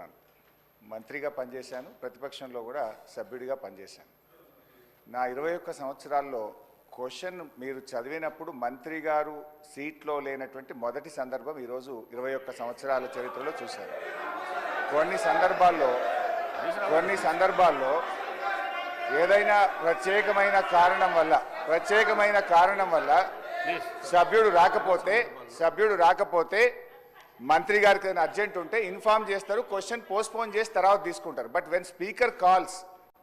ఉన్నాను. మంత్రిగా పనిచేశాను, ప్రతిపక్షంలో కూడా సభ్యుడిగా పనిచేశాను. నా 21 సంవత్సరాల్లో క్వశ్చన్ మీరు చదివినప్పుడు మంత్రి గారు సీట్లో లేనటువంటి మొదటి సందర్భం ఈరోజు 21 సంవత్సరాల చరిత్రలో చూశారు. కొన్ని సందర్భాల్లో ఏదైనా ప్రత్యేకమైన కారణం వల్ల సభ్యుడు రాకపోతే మంత్రి గారికి ఏదైనా అర్జెంట్ ఉంటే ఇన్ఫార్మ్ చేస్తారు, క్వశ్చన్ పోస్ట్పోన్ చేసి తర్వాత తీసుకుంటారు. బట్ వెన్ స్పీకర్ కాల్స్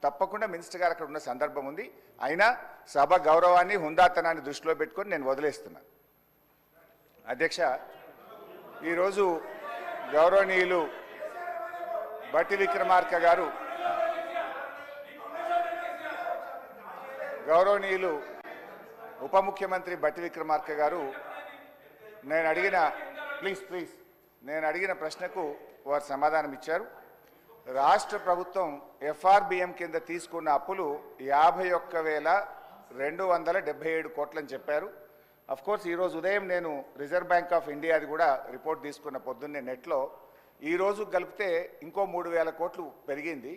తప్పకుండా మినిస్టర్ గారు అక్కడ ఉన్న సందర్భం ఉంది. అయినా సభ గౌరవాన్ని హుందాతనాన్ని దృష్టిలో పెట్టుకొని నేను వదిలేస్తున్నాను. అధ్యక్ష, ఈరోజు గౌరవనీయులు బట్టి విక్రమార్క గారు గౌరవనీయులు ఉప ముఖ్యమంత్రి బట్టి విక్రమార్క గారు నేను అడిగిన ప్రశ్నకు వారు సమాధానం ఇచ్చారు. రాష్ట్ర ప్రభుత్వం ఎఫ్ఆర్బిఎం కింద తీసుకున్న అప్పులు 51,277 కోట్లని చెప్పారు. అఫ్కోర్స్ ఈరోజు ఉదయం నేను రిజర్వ్ బ్యాంక్ ఆఫ్ ఇండియాది కూడా రిపోర్ట్ తీసుకున్న పొద్దున్నే నెట్లో. ఈరోజు కలిపితే ఇంకో 3,000 కోట్లు పెరిగింది.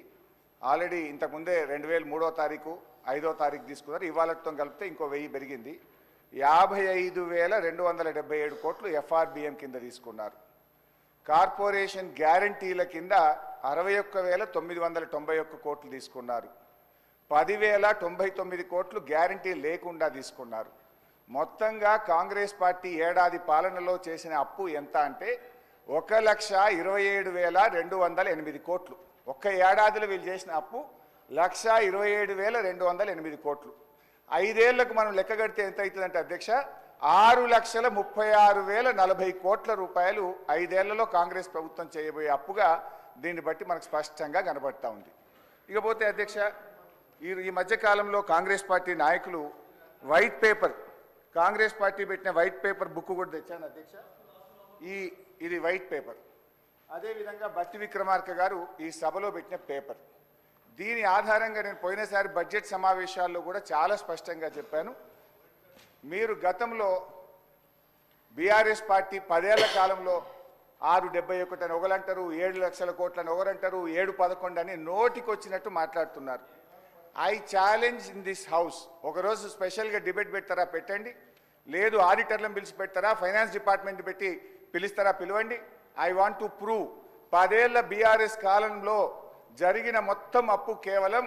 ఆల్రెడీ ఇంతకుముందే 2003వ తారీఖు 5వ తారీఖు తీసుకున్నారు. ఇవాళతో కలిపితే ఇంకో 1000 పెరిగింది. 55,277 కోట్లు ఎఫ్ఆర్బిఎం కింద తీసుకున్నారు. కార్పొరేషన్ గ్యారంటీల కింద 61,991 కోట్లు తీసుకున్నారు. 10,099 కోట్లు గ్యారంటీ లేకుండా తీసుకున్నారు. మొత్తంగా కాంగ్రెస్ పార్టీ ఏడాది పాలనలో చేసిన అప్పు ఎంత అంటే 1,27,208 కోట్లు. ఒక్క ఏడాదిలో వీళ్ళు చేసిన అప్పు 1,27,208 కోట్లు. 5 ఏళ్లకు మనం లెక్క కడితే ఎంత అవుతుందంటే అధ్యక్ష, 6,36,040 కోట్ల రూపాయలు 5 ఏళ్లలో కాంగ్రెస్ ప్రభుత్వం చేయబోయే అప్పుగా దీన్ని బట్టి మనకు స్పష్టంగా కనబడతా ఉంది. ఇకపోతే అధ్యక్ష, ఈ మధ్యకాలంలో కాంగ్రెస్ పార్టీ నాయకులు వైట్ పేపర్, కాంగ్రెస్ పార్టీ పెట్టిన వైట్ పేపర్ బుక్ కూడా తెచ్చాను అధ్యక్ష. ఇది వైట్ పేపర్. అదేవిధంగా బట్టి విక్రమార్క గారు ఈ సభలో పెట్టిన పేపర్. దీని ఆధారంగా నేను పోయినసారి బడ్జెట్ సమావేశాల్లో కూడా చాలా స్పష్టంగా చెప్పాను. మీరు గతంలో బీఆర్ఎస్ పార్టీ 10 ఏళ్ల కాలంలో 671 అని ఒకరంటారు, 7 లక్షల కోట్లని ఒకరంటారు, 711 అని నోటికి వచ్చినట్టు మాట్లాడుతున్నారు. I challenge in this house, ఒకరోజు స్పెషల్గా డిబేట్ పెడతారా పెట్టండి, లేదు ఆడిటర్లను పిలిచి పెడతారా, ఫైనాన్స్ డిపార్ట్మెంట్ పెట్టి పిలుస్తారా పిలవండి. ఐ వాంట్ టు ప్రూవ్ 10 ఏళ్ల బీఆర్ఎస్ కాలంలో జరిగిన మొత్తం అప్పు కేవలం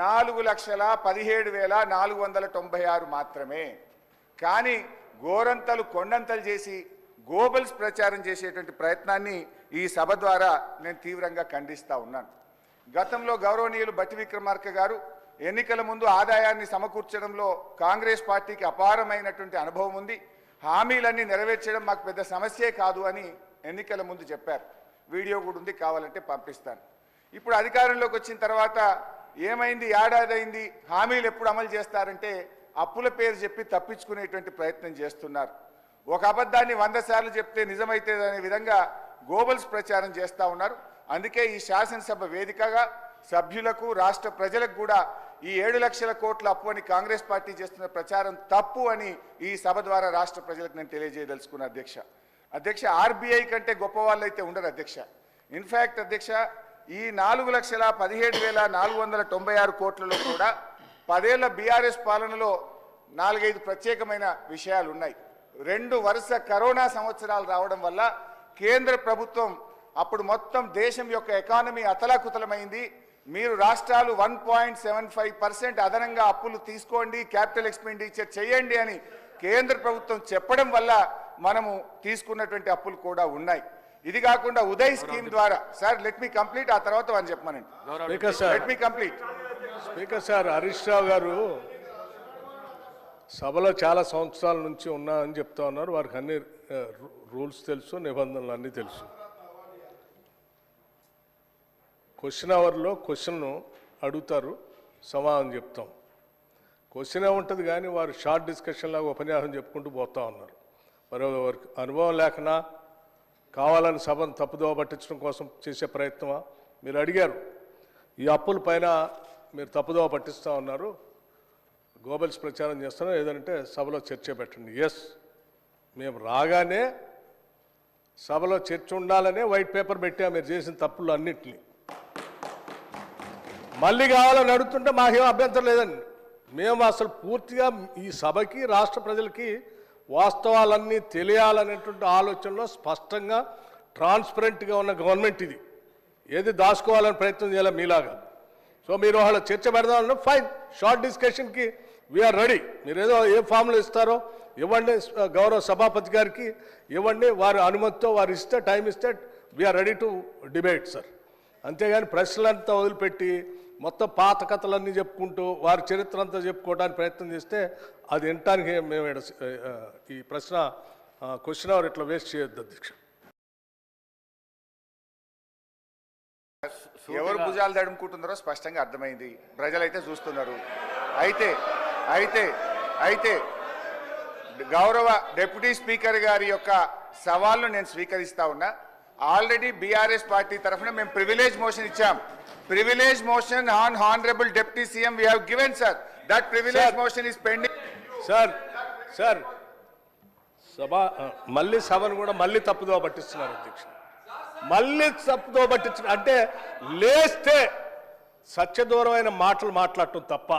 4,17,496 మాత్రమే. కానీ గోరంతలు కొండంతలు చేసి గోబల్స్ ప్రచారం చేసేటువంటి ప్రయత్నాన్ని ఈ సభ ద్వారా నేను తీవ్రంగా ఖండిస్తూ ఉన్నాను. గతంలో గౌరవనీయులు బట్టి విక్రమార్క గారు ఎన్నికల ముందు ఆదాయాన్ని సమకూర్చడంలో కాంగ్రెస్ పార్టీకి అపారమైనటువంటి అనుభవం ఉంది, హామీలన్నీ నెరవేర్చడం మాకు పెద్ద సమస్యే కాదు అని ఎన్నికల ముందు చెప్పారు. వీడియో కూడా ఉంది, కావాలంటే పంపిస్తాను. ఇప్పుడు అధికారంలోకి వచ్చిన తర్వాత ఏమైంది, ఏడాది అయింది, హామీలు ఎప్పుడు అమలు చేస్తారంటే అప్పుల పేరు చెప్పి తప్పించుకునేటువంటి ప్రయత్నం చేస్తున్నారు. ఒక అబద్ధాన్ని 100 సార్లు చెప్తే నిజమైతే అనే విధంగా గోబల్స్ ప్రచారం చేస్తూ ఉన్నారు. అందుకే ఈ శాసనసభ వేదికగా సభ్యులకు రాష్ట్ర ప్రజలకు కూడా ఈ 7 లక్షల కోట్ల అప్పు అని కాంగ్రెస్ పార్టీ చేస్తున్న ప్రచారం తప్పు అని ఈ సభ ద్వారా రాష్ట్ర ప్రజలకు నేను తెలియజేయదలుచుకున్నా అధ్యక్ష. ఆర్బీఐ కంటే గొప్ప వాళ్ళు అయితే ఉండరు అధ్యక్ష. ఇన్ఫ్యాక్ట్ అధ్యక్ష, ఈ 4,17,496 కోట్లలో కూడా 10 ఏళ్ల బీఆర్ఎస్ పాలనలో 4-5 ప్రత్యేకమైన విషయాలు ఉన్నాయి. 2 వరుస కరోనా సంవత్సరాలు రావడం వల్ల కేంద్ర ప్రభుత్వం అప్పుడు మొత్తం దేశం యొక్క ఎకానమీ అతలాకుతలమైంది. మీరు రాష్ట్రాలు 1.75% అదనంగా అప్పులు తీసుకోండి, క్యాపిటల్ ఎక్స్పెండిచర్ చేయండి అని కేంద్ర ప్రభుత్వం చెప్పడం వల్ల మనము తీసుకున్నటువంటి అప్పులు కూడా ఉన్నాయి. ఇది కాకుండా ఉదయ్ స్కీమ్ ద్వారా, సార్ లెట్ మీ కంప్లీట్, ఆ తర్వాత అని చెప్పమనండి. Let me complete. Speaker sir, Harish Rao garu సభలో చాలా సంవత్సరాల నుంచి ఉన్నా అని చెప్తా ఉన్నారు. వారికి అన్ని రూల్స్ తెలుసు, నిబంధనలు అన్నీ తెలుసు. క్వశ్చన్ అవర్లో క్వశ్చన్ అడుగుతారు, సమాధానం చెప్తాం. క్వశ్చన్ ఉంటుంది కానీ వారు షార్ట్ డిస్కషన్ లాగా ఉపన్యాసం చెప్పుకుంటూ పోతా ఉన్నారు. మరి వారికి అనుభవం లేకనా, కావాలని సభను తప్పుదోవ పట్టించడం కోసం చేసే ప్రయత్నమా? మీరు అడిగారు, ఈ అప్పుల పైన మీరు తప్పుదోవ పట్టిస్తూ ఉన్నారు, గోబల్స్ ప్రచారం చేస్తున్నారు, ఏదంటే సభలో చర్చ పెట్టండి. ఎస్, మేము రాగానే సభలో చర్చ ఉండాలనే వైట్ పేపర్ పెట్టా మీరు చేసిన తప్పులు అన్నిటినీ. మళ్ళీ కావాలని అడుగుతుంటే మాకేం అభ్యంతరం లేదండి. మేము అసలు పూర్తిగా ఈ సభకి రాష్ట్ర ప్రజలకి వాస్తవాలన్నీ తెలియాలనేటువంటి ఆలోచనలో స్పష్టంగా ట్రాన్స్పరెంట్గా ఉన్న గవర్నమెంట్ ఇది. ఏది దాచుకోవాలని ప్రయత్నం చేయాలి మీలాగా. సో మీరు వాళ్ళ చర్చ పెడదామన్నా ఫైన్, షార్ట్ డిస్కషన్కి వీఆర్ రెడీ. మీరు ఏదో ఏ ఫామ్లో ఇస్తారో ఇవ్వండి, గౌరవ సభాపతి గారికి ఇవ్వండి, వారి అనుమతితో వారు ఇస్తే టైం ఇస్తే we are ready to debate sir. అంతేగాని ప్రశ్నలంతా వదిలిపెట్టి మొత్తం పాత కథలన్నీ చెప్పుకుంటూ వారి చరిత్ర అంతా చెప్పుకోవడానికి ప్రయత్నం చేస్తే అది వినటానికి మేము ఈ ప్రశ్న క్వశ్చన్ అవర్ ఇట్లా వేస్ట్ చేయొద్దు అధ్యక్ష. ఎవరు భుజాలు తడుముకుంటున్నారో స్పష్టంగా అర్థమైంది, ప్రజలైతే చూస్తున్నారు. అయితే అయితే అయితే గౌరవ డిప్యూటీ స్పీకర్ గారి యొక్క సవాల్ను నేను స్వీకరిస్తా ఉన్నా. ఆల్రెడీ బీఆర్ఎస్ పార్టీ తరఫున మేము ప్రివిలేజ్ మోషన్ ఇచ్చాం. Privilege motion on honourable deputy CM we have given sir. That privilege motion is pending. Sir సభ మళ్ళీ సభను కూడా మళ్ళీ తప్పుదో పట్టిస్తున్నారు అధ్యక్ష. మళ్ళీ తప్పుదో పట్టించిన అంటే లేస్తే సత్యదూరమైన మాటలు మాట్లాడటం తప్ప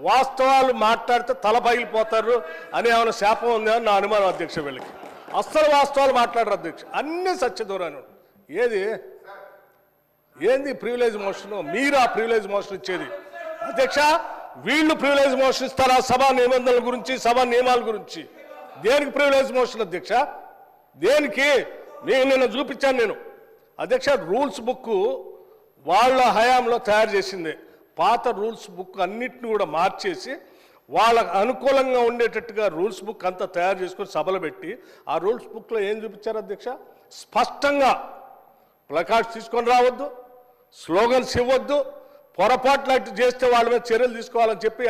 వాస్తవాలు మాట్లాడితే తల పగిలిపోతారు అని ఏమైనా శాపం ఉందని నా అనుమానం అధ్యక్ష. వీళ్ళకి అస్సలు వాస్తవాలు మాట్లాడరు అధ్యక్ష, అన్ని సత్యదూరాన్ని. ఏంది ప్రివిలేజ్ మోషన్? మీరు ఆ ప్రివిలేజ్ మోషన్ ఇచ్చేది అధ్యక్ష. వీళ్ళు ప్రివిలేజ్ మోషన్ ఇస్తారా సభా నిబంధనల గురించి, సభా నియమాల గురించి? దేనికి ప్రివిలేజ్ మోషన్ అధ్యక్ష? దేనికి? నిన్న చూపించాను నేను అధ్యక్ష. రూల్స్ బుక్ వాళ్ళ హయాంలో తయారు చేసింది. పాత రూల్స్ బుక్ అన్నిటిని కూడా మార్చేసి వాళ్ళకు అనుకూలంగా ఉండేటట్టుగా రూల్స్ బుక్ అంతా తయారు చేసుకొని సభలు పెట్టి ఆ రూల్స్ బుక్లో ఏం చూపించారు అధ్యక్ష? స్పష్టంగా ప్లకార్డ్స్ తీసుకొని రావద్దు, స్లోగన్స్ ఇవ్వద్దు, పొరపాట్లు చేస్తే వాళ్ళ మీద చర్యలు తీసుకోవాలని చెప్పి